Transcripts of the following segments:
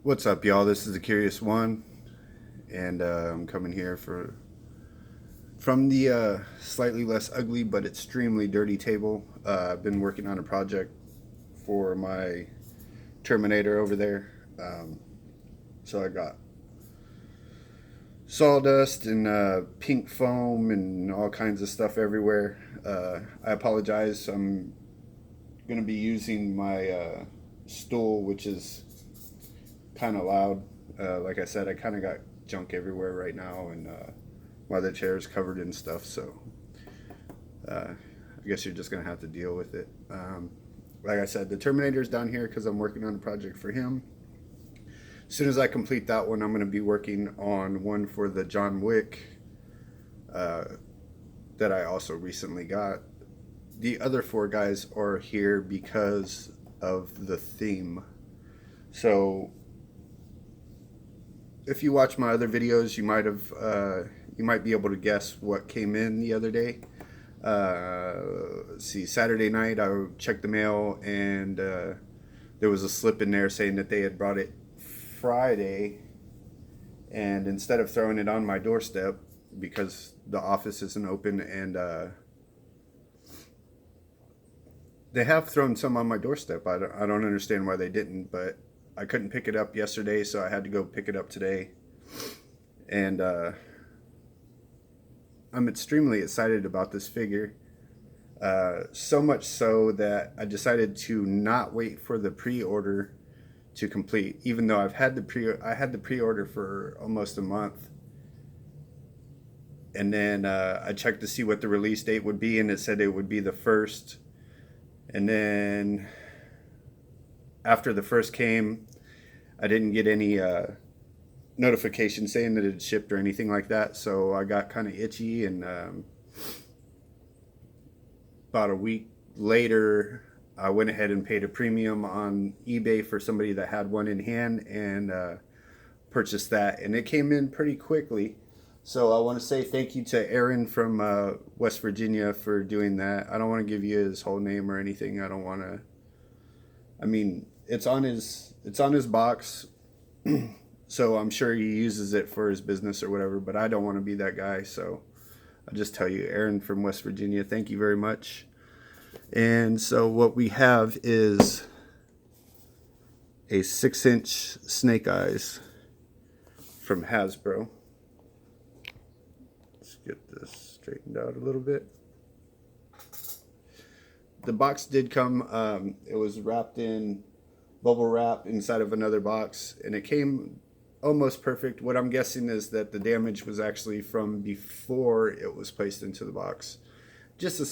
What's up, y'all? This is the Curious One, and I'm coming here from the slightly less ugly but extremely dirty table. I've been working on a project for my Terminator over there. So I got sawdust and pink foam and all kinds of stuff everywhere. I apologize. I'm going to be using my stool, which is kind of loud. Like I said, I kind of got junk everywhere right now, and my other chair is covered in stuff. So I guess you're just gonna have to deal with it. Like I said, the Terminator's down here because I'm working on a project for him. As soon as I complete that one, I'm going to be working on one for the John Wick that I also recently got. The other four guys are here because of the theme. So if you watch my other videos, you might be able to guess what came in the other day. Let's see, Saturday night I checked the mail, and there was a slip in there saying that they had brought it Friday, and instead of throwing it on my doorstep because the office isn't open, and they have thrown some on my doorstep. I don't understand why they didn't, but I couldn't pick it up yesterday, so I had to go pick it up today. And I'm extremely excited about this figure. So much so that I decided to not wait for the pre-order to complete, even though I had the pre-order for almost a month. And then I checked to see what the release date would be, and it said it would be the 1st. And then after the 1st came, I didn't get any notification saying that it shipped or anything like that. So I got kind of itchy, and about a week later, I went ahead and paid a premium on eBay for somebody that had one in hand, and purchased that. And it came in pretty quickly. So I want to say thank you to Aaron from West Virginia for doing that. I don't want to give you his whole name or anything. I don't want to. I mean, it's on his box, so I'm sure he uses it for his business or whatever. But I don't want to be that guy, so I'll just tell you, Aaron from West Virginia, thank you very much. And so what we have is a 6-inch Snake Eyes from Hasbro. Let's get this straightened out a little bit. The box did come, it was wrapped in bubble wrap inside of another box, and it came almost perfect. What I'm guessing is that the damage was actually from before it was placed into the box. Just a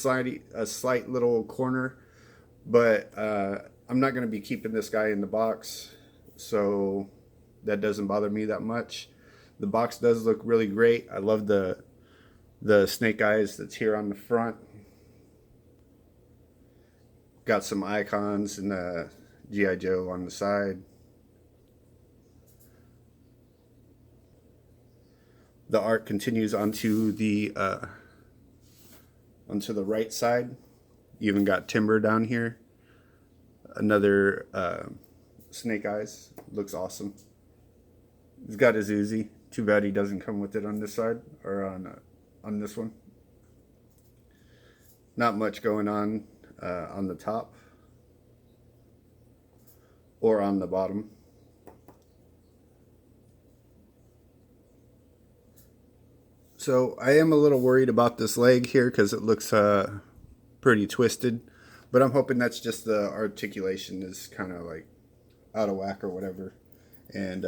slight little corner, but I'm not going to be keeping this guy in the box, so that doesn't bother me that much. The box does look really great. I love the Snake Eyes that's here on the front. Got some icons and G.I. Joe on the side. The art continues onto the right side. You even got timber down here. Another Snake Eyes. Looks awesome. He's got his Uzi. Too bad he doesn't come with it on this side, or on this one. Not much going on the top or on the bottom. So I am a little worried about this leg here because it looks pretty twisted, but I'm hoping that's just the articulation is kind of like out of whack or whatever. And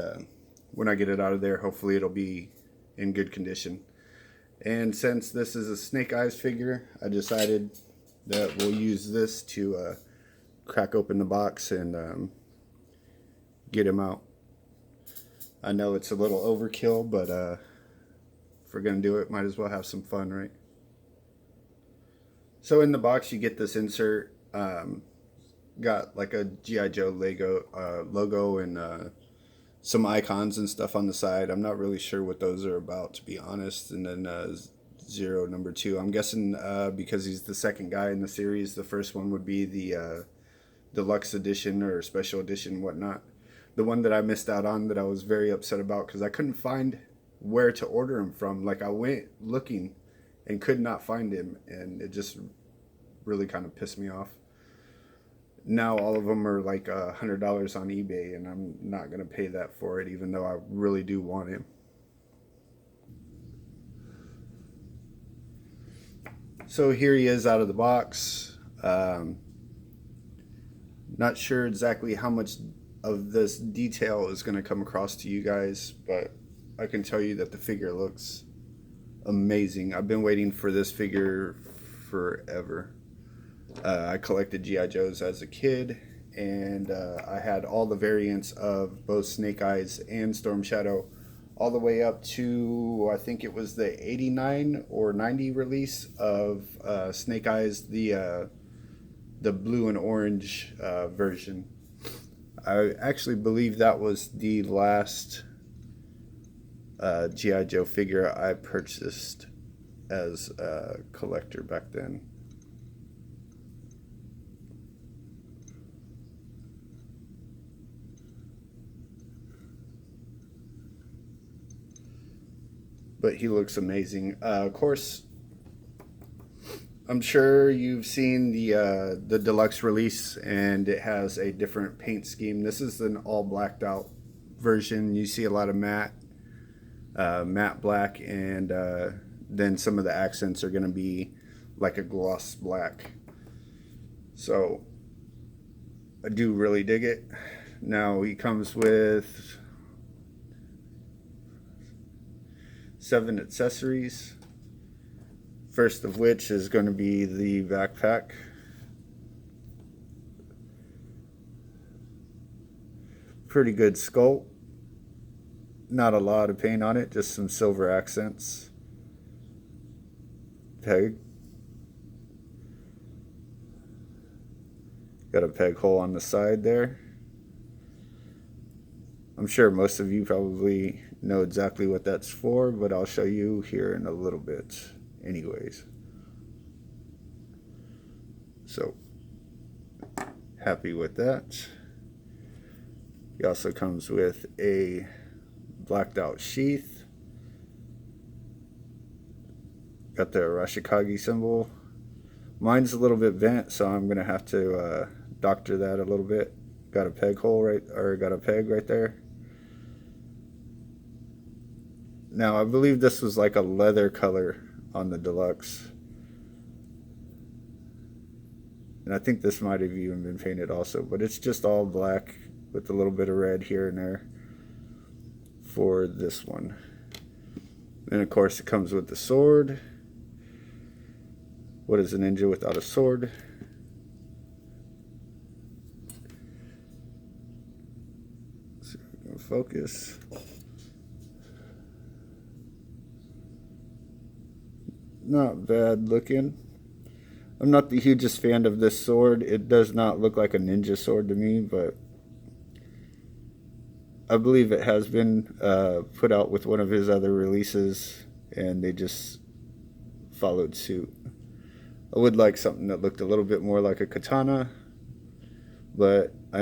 when I get it out of there, hopefully it'll be in good condition. And since this is a Snake Eyes figure, I decided that we'll use this to crack open the box and get him out. I know it's a little overkill, but if we're going to do it, might as well have some fun, right? So in the box, you get this insert. Got like a G.I. Joe logo and some icons and stuff on the side. I'm not really sure what those are about, to be honest. And then Zero number 2. I'm guessing because he's the second guy in the series, the first one would be the deluxe edition or special edition, whatnot. the one that I missed out on that I was very upset about because I couldn't find where to order him from. Like I went looking and could not find him, and it just really kind of pissed me off. Now all of them are like $100 on eBay, and I'm not gonna pay that for it, even though I really do want him. So here he is out of the box. Not sure exactly how much of this detail is going to come across to you guys, but I can tell you that the figure looks amazing. I've been waiting for this figure forever. I collected G.I. Joes as a kid, and I had all the variants of both Snake Eyes and Storm Shadow, all the way up to, I think it was the 89 or 90 release of Snake Eyes, the blue and orange version. I actually believe that was the last G.I. Joe figure I purchased as a collector back then. But he looks amazing. Of course, I'm sure you've seen the deluxe release, and it has a different paint scheme. This is an all blacked out version. You see a lot of matte black, and then some of the accents are going to be like a gloss black. So I do really dig it. Now he comes with 7 accessories. First of which is going to be the backpack. Pretty good sculpt. Not a lot of paint on it, just some silver accents. Peg. Got a peg hole on the side there. I'm sure most of you probably know exactly what that's for, but I'll show you here in a little bit. Anyways, so happy with that. He also comes with a blacked out sheath. Got the Arashikage symbol. Mine's a little bit bent, so I'm gonna have to doctor that a little bit. Got a peg hole got a peg right there. Now I believe this was like a leather color on the deluxe, and I think this might have even been painted also, but it's just all black with a little bit of red here and there for this one. And of course it comes with the sword. What is a ninja without a sword? So we're gonna focus. Not bad looking. I'm not the hugest fan of this sword. It does not look like a ninja sword to me, but I believe it has been put out with one of his other releases, and they just followed suit. I would like something that looked a little bit more like a katana, but I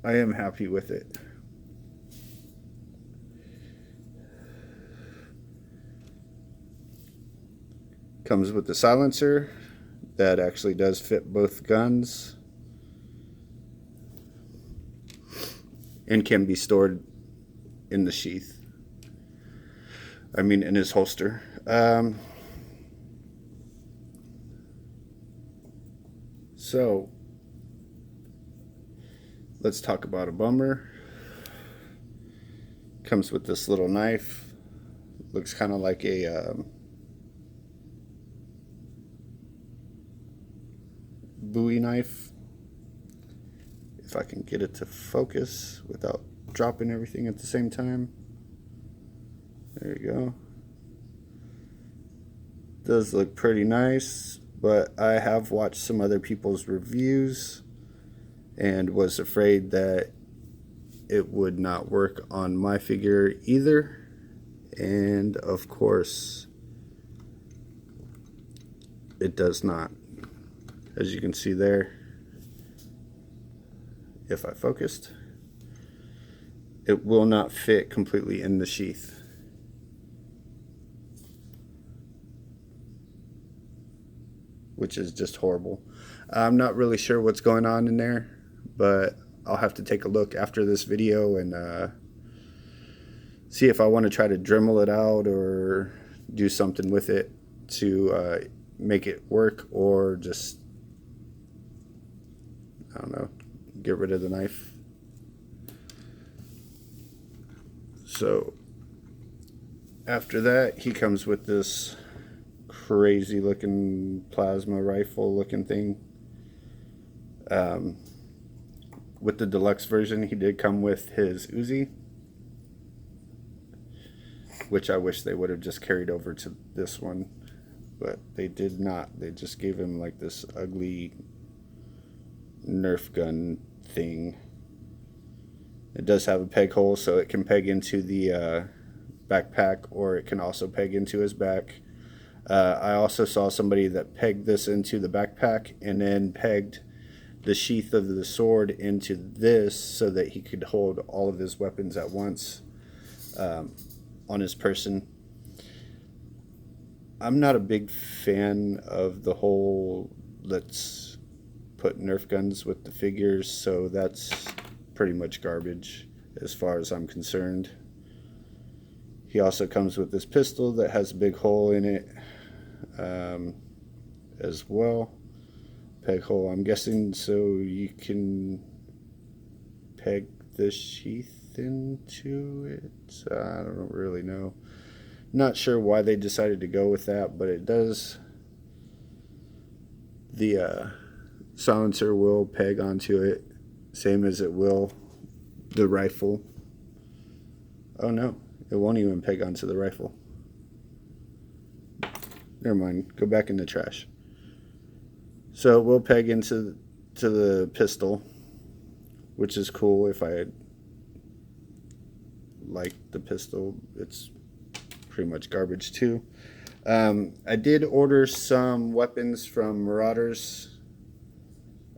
am happy with it. Comes with the silencer that actually does fit both guns and can be stored in the sheath. I mean, in his holster. So let's talk about a bummer. Comes with this little knife. Looks kind of like a Bowie knife. If I can get it to focus without dropping everything at the same time. There you go. Does look pretty nice, but I have watched some other people's reviews and was afraid that it would not work on my figure either. And of course, it does not. As you can see there, if I focused, it will not fit completely in the sheath. Which is just horrible. I'm not really sure what's going on in there, but I'll have to take a look after this video and see if I want to try to Dremel it out or do something with it to make it work, or just, I don't know, get rid of the knife. So after that, he comes with this crazy looking plasma rifle looking thing. With the deluxe version, he did come with his Uzi, which I wish they would have just carried over to this one, but they did not. They just gave him like this ugly Nerf gun thing. It does have a peg hole, so it can peg into the backpack, or it can also peg into his back. I also saw somebody that pegged this into the backpack and then pegged the sheath of the sword into this so that he could hold all of his weapons at once on his person. I'm not a big fan of the whole let's put Nerf guns with the figures, so that's pretty much garbage as far as I'm concerned. He also comes with this pistol that has a big hole in it as well. Peg hole, I'm guessing, so you can peg the sheath into it. I don't really know. Not sure why they decided to go with that, but it does. The silencer will peg onto it, same as it will the rifle. Oh no, it won't even peg onto the rifle. Never mind, go back in the trash. So we'll peg into the pistol, which is cool. If I like the pistol, it's pretty much garbage too. I did order some weapons from Marauders,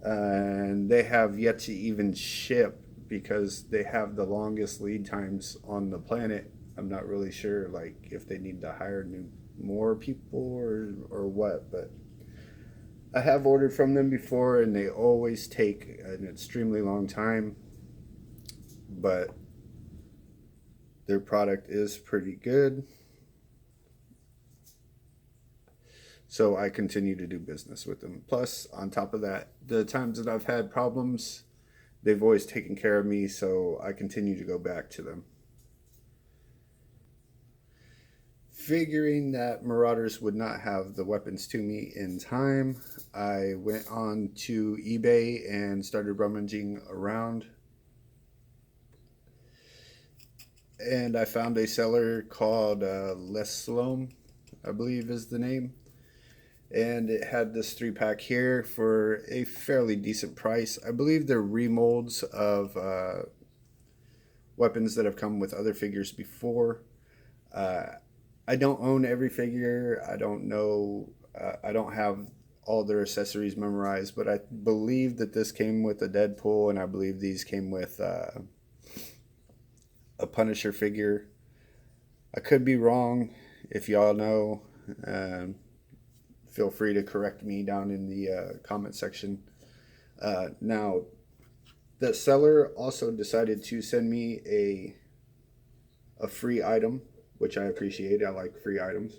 and they have yet to even ship because they have the longest lead times on the planet. I'm not really sure, like, if they need to hire more people or what, but I have ordered from them before, and they always take an extremely long time, but their product is pretty good. So I continue to do business with them. Plus, on top of that, the times that I've had problems, they've always taken care of me, so I continue to go back to them. Figuring that Marauders would not have the weapons to me in time, I went on to eBay and started rummaging around. And I found a seller called Les Sloan, I believe is the name. And it had this 3-pack here for a fairly decent price. I believe they're remolds of weapons that have come with other figures before. I don't own every figure. I don't know. I don't have all their accessories memorized, but I believe that this came with a Deadpool, and I believe these came with a Punisher figure. I could be wrong. If y'all know, feel free to correct me down in the comment section. Now, the seller also decided to send me a free item, which I appreciate. I like free items.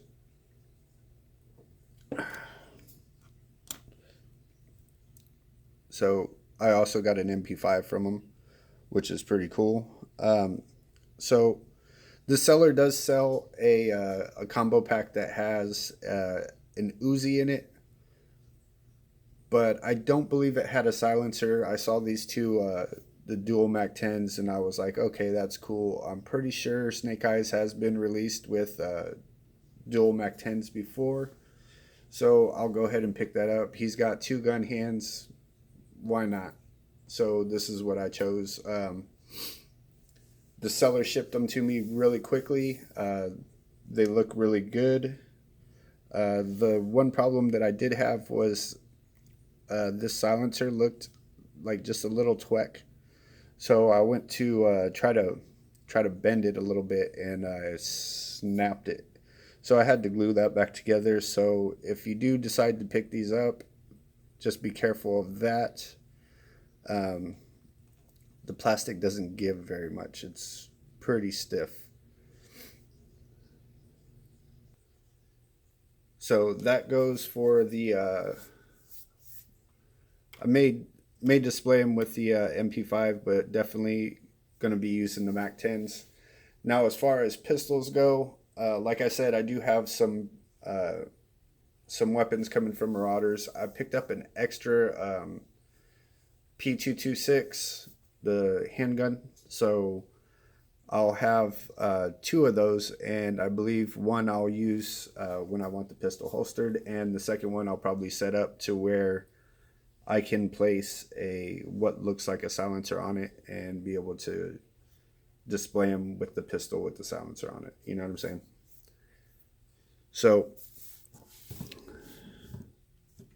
So I also got an MP5 from them, which is pretty cool. So the seller does sell a combo pack that has an Uzi in it, but I don't believe it had a silencer. I saw these two the dual Mac 10s, and I was like, okay, that's cool. I'm pretty sure Snake Eyes has been released with dual Mac 10s before, so I'll go ahead and pick that up. He's got 2 gun hands. Why not? So this is what I chose. The seller shipped them to me really quickly. They look really good. The one problem that I did have was this silencer looked like just a little tweak. So I went to try to try to bend it a little bit, and I snapped it. So I had to glue that back together. So if you do decide to pick these up, just be careful of that. Um, the plastic doesn't give very much. It's pretty stiff. So that goes for the. I may display them with the MP5, but definitely going to be using the Mac 10s. Now, as far as pistols go, like I said, I do have some weapons coming from Marauders. I picked up an extra P226, the handgun. So I'll have two of those, and I believe one I'll use when I want the pistol holstered, and the second one I'll probably set up to where I can place what looks like a silencer on it and be able to display them with the pistol with the silencer on it. You know what I'm saying? So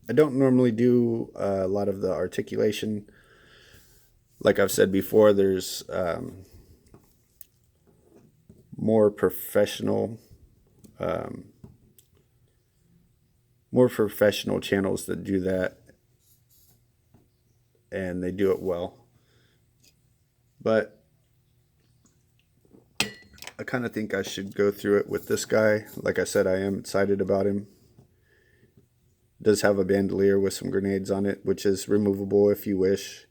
I don't normally do a lot of the articulation. Like I've said before, there's more professional channels that do that, and they do it well. But I kind of think I should go through it with this guy. Like I said, I am excited about him. Does have a bandolier with some grenades on it, which is removable if you wish.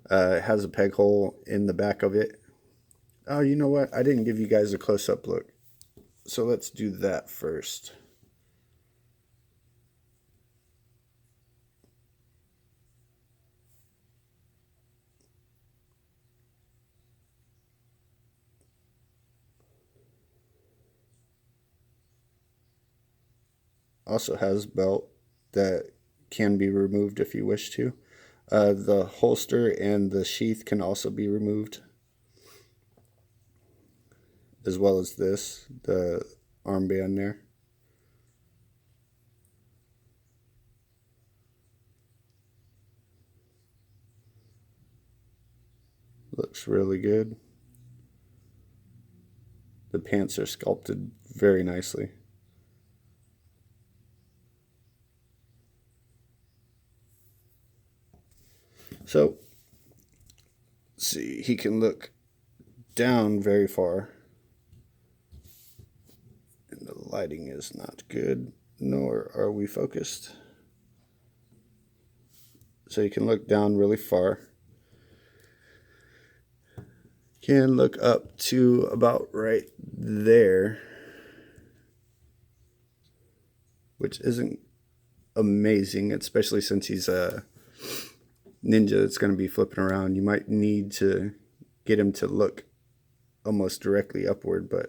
It has a peg hole in the back of it. Oh, you know what? I didn't give you guys a close-up look. So let's do that first. Also has belt that can be removed if you wish to. The holster and the sheath can also be removed, as well as the armband there. Looks really good. The pants are sculpted very nicely. So, see, he can look down very far. And the lighting is not good, nor are we focused. So you can look down really far. Can look up to about right there, which isn't amazing, especially since he's a ninja that's going to be flipping around. You might need to get him to look almost directly upward, but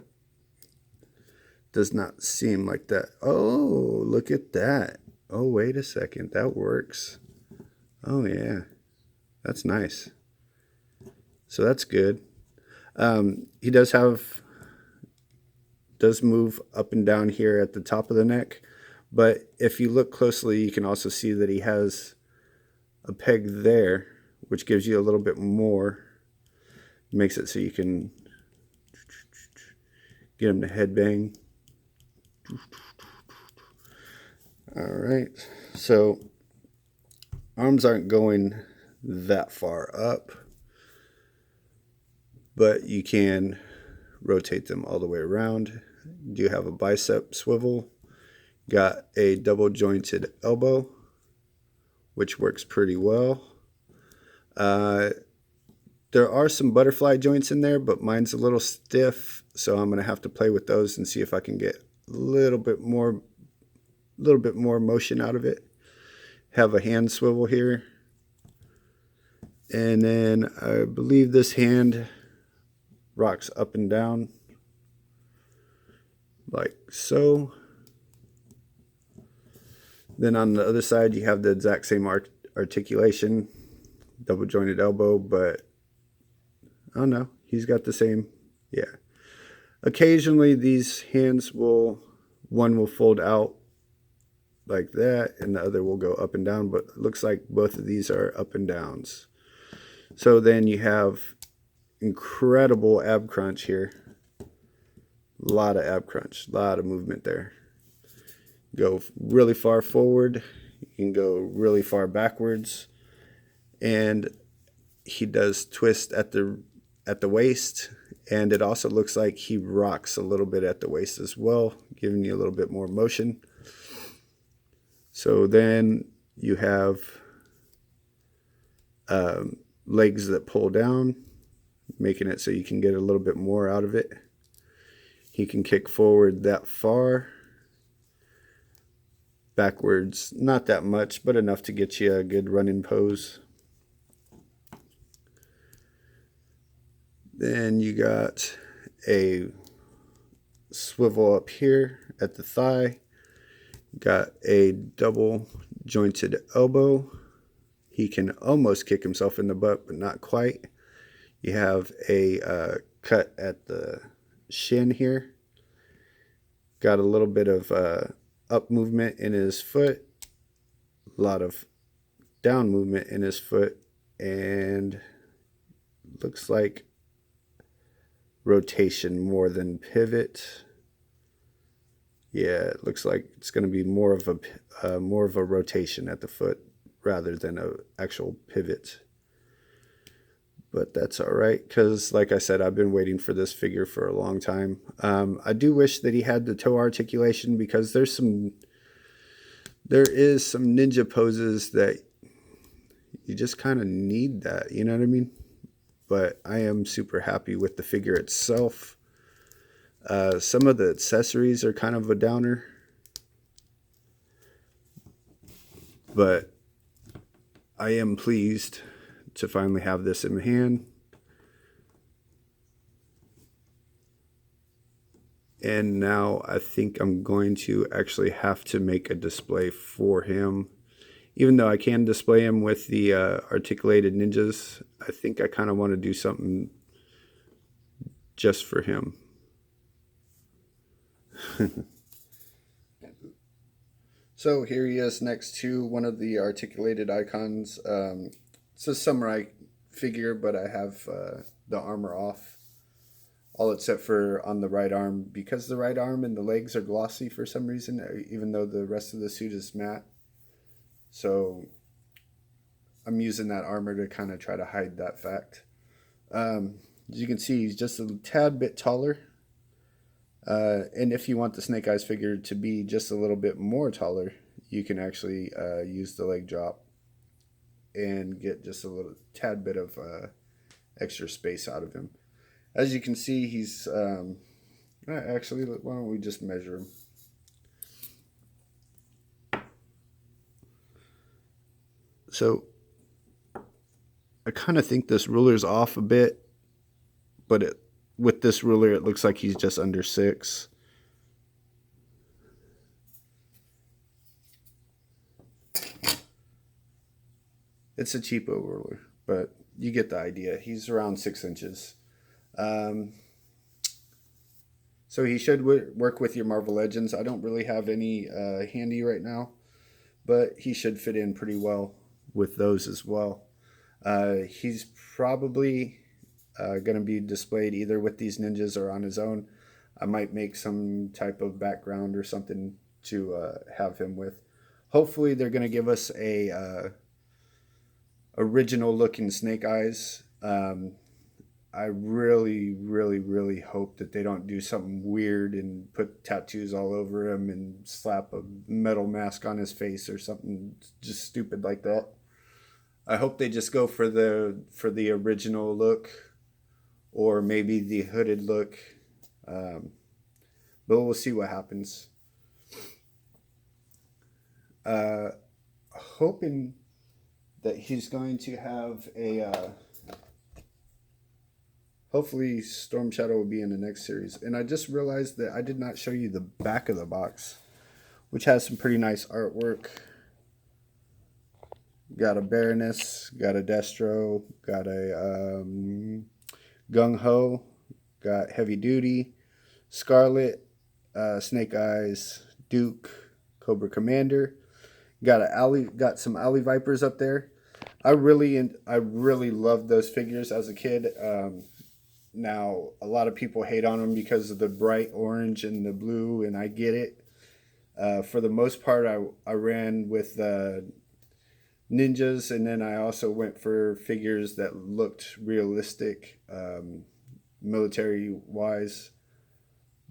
does not seem like that. Oh, look at that. Oh, wait a second. That works. Oh, yeah. That's nice. So that's good. He does move up and down here at the top of the neck, but if you look closely, you can also see that he has a peg there, which gives you a little bit more. Makes it so you can get him to headbang. All right, so arms aren't going that far up, but you can rotate them all the way around. You have a bicep swivel, got a double jointed elbow, which works pretty well. There are some butterfly joints in there, but mine's a little stiff, so I'm going to have to play with those and see if I can get a little bit more motion out of it. Have a hand swivel here. And then I believe this hand rocks up and down like so. Then on the other side, you have the exact same articulation, double jointed elbow, but I don't know. He's got the same, yeah. Occasionally, these hands one will fold out like that, and the other will go up and down, but it looks like both of these are up and downs. So then you have incredible ab crunch here. A lot of ab crunch, a lot of movement there. Go really far forward, you can go really far backwards, and he does twist at the waist, and it also looks like he rocks a little bit at the waist as well, giving you a little bit more motion. So then you have legs that pull down, making it so you can get a little bit more out of it. He can kick forward that far. Backwards, not that much, but enough to get you a good running pose. Then you got a swivel up here at the thigh. Got a double jointed elbow. He can almost kick himself in the butt, but not quite. You have a cut at the shin here. Got a little bit of up movement in his foot. A lot of down movement in his foot. And looks like rotation more than pivot. Yeah, it looks like it's going to be more of a rotation at the foot rather than an actual pivot. But that's all right, because like I said, I've been waiting for this figure for a long time. I do wish that he had the toe articulation, because there is some ninja poses that you just kind of need that, you know what I mean? But I am super happy with the figure itself. Some of the accessories are kind of a downer, but I am pleased to finally have this in my hand. And now I think I'm going to actually have to make a display for him. Even though I can display him with the articulated ninjas, I think I kind of want to do something just for him. So here he is next to one of the articulated icons. It's a samurai figure, but I have the armor off, all except for on the right arm, because the right arm and the legs are glossy for some reason, even though the rest of the suit is matte. So I'm using that armor to kind of try to hide that fact. As you can see, he's just a tad bit taller. And if you want the Snake Eyes figure to be just a little bit more taller, you can actually use the leg drop and get just a little tad bit of extra space out of him. As you can see, he's actually, why don't we just measure him? So I kind of think this ruler's off a bit, but with this ruler it looks like he's just under 6. It's a cheapo ruler, but you get the idea. He's around 6 inches. So he should work with your Marvel Legends. I don't really have any handy right now, but he should fit in pretty well with those as well. He's probably going to be displayed either with these ninjas or on his own. I might make some type of background or something to have him with. Hopefully they're going to give us a original looking Snake Eyes. I really, really, really hope that they don't do something weird and put tattoos all over him and slap a metal mask on his face or something just stupid like that. I hope they just go for the original look, or maybe the hooded look. But we'll see what happens. Hoping that he's going to have a hopefully Storm Shadow will be in the next series. And I just realized that I did not show you the back of the box, which has some pretty nice artwork. Got a Baroness, got a Destro, got a Gung Ho, got Heavy Duty, Scarlet, Snake Eyes, Duke, Cobra Commander. Got some Alley Vipers up there. I really loved those figures as a kid. Now, a lot of people hate on them because of the bright orange and the blue, and I get it. For the most part, I ran with ninjas, and then I also went for figures that looked realistic, military wise.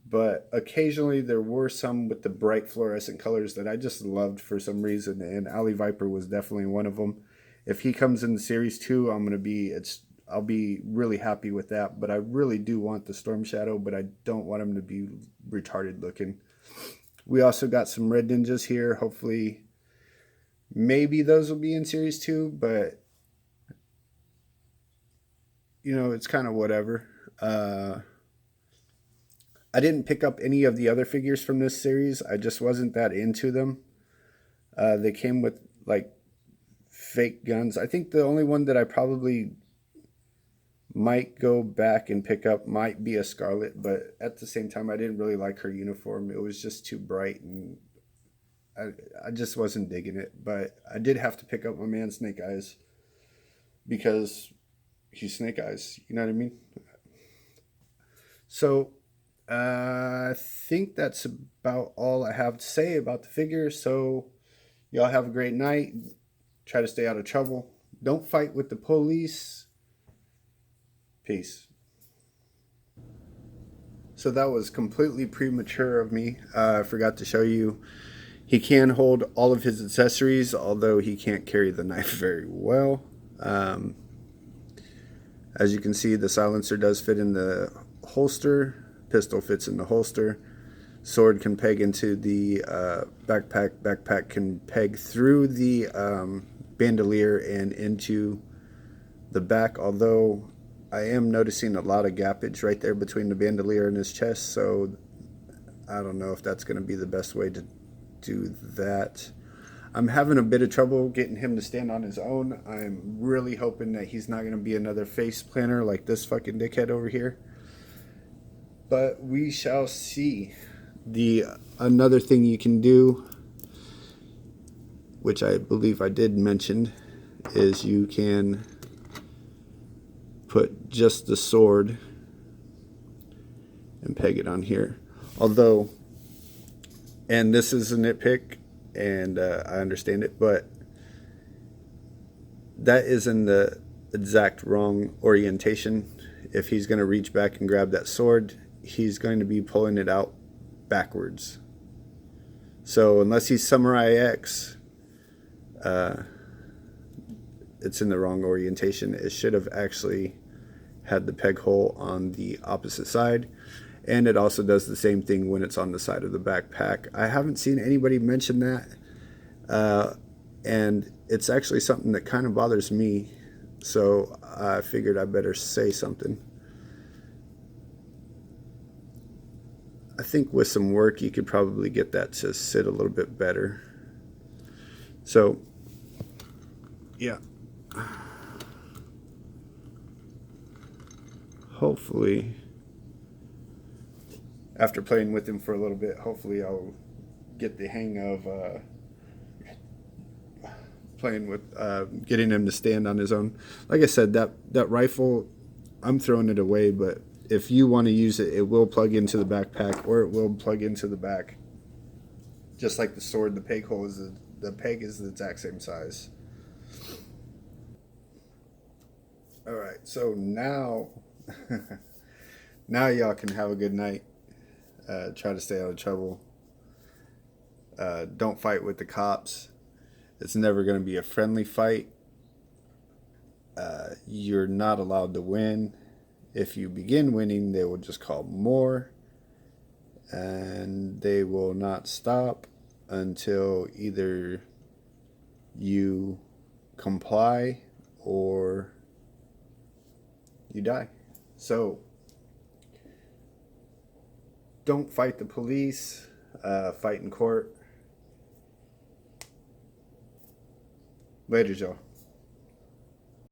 But occasionally there were some with the bright fluorescent colors that I just loved for some reason, and Alley Viper was definitely one of them. If he comes in series 2, I'll be really happy with that. But I really do want the Storm Shadow, but I don't want him to be retarded looking. We also got some red ninjas here. Hopefully, maybe those will be in series 2, but it's kind of whatever. I didn't pick up any of the other figures from this series. I just wasn't that into them. They came with like fake guns. I think the only one that I probably might go back and pick up might be a Scarlet, but at the same time, I didn't really like her uniform. It was just too bright, and I just wasn't digging it. But I did have to pick up my man Snake Eyes because he's Snake Eyes. You know what I mean? So I think that's about all I have to say about the figure. So y'all have a great night. Try to stay out of trouble. Don't fight with the police. Peace. So that was completely premature of me. I forgot to show you. He can hold all of his accessories, although he can't carry the knife very well. As you can see, the silencer does fit in the holster. Pistol fits in the holster. Sword can peg into the backpack. Backpack can peg through the bandolier and into the back, although I am noticing a lot of gappage right there between the bandolier and his chest, so I don't know if that's going to be the best way to do that. I'm having a bit of trouble getting him to stand on his own. I'm really hoping that he's not going to be another face planter like this fucking dickhead over here. But we shall see. Another thing you can do, which I believe I did mention, is you can put just the sword and peg it on here. Although, and this is a nitpick, and I understand it, but that is in the exact wrong orientation. If he's going to reach back and grab that sword, he's going to be pulling it out backwards. So unless he's Samurai X, it's in the wrong orientation. It should have actually had the peg hole on the opposite side, and it also does the same thing when it's on the side of the backpack. I haven't seen anybody mention that, and it's actually something that kind of bothers me, so I figured I better say something. I think with some work you could probably get that to sit a little bit better. So yeah, hopefully after playing with him for a little bit, hopefully I'll get the hang of playing with getting him to stand on his own. Like I said, that rifle, I'm throwing it away, but if you want to use it, it will plug into the backpack, or it will plug into the back. Just like the sword, the peg is the exact same size. All right, so now now y'all can have a good night. Try to stay out of trouble. Don't fight with the cops. It's never going to be a friendly fight. You're not allowed to win. If you begin winning, they will just call more, and they will not stop until either you comply or you die. So don't fight the police. Fight in court. Later, y'all.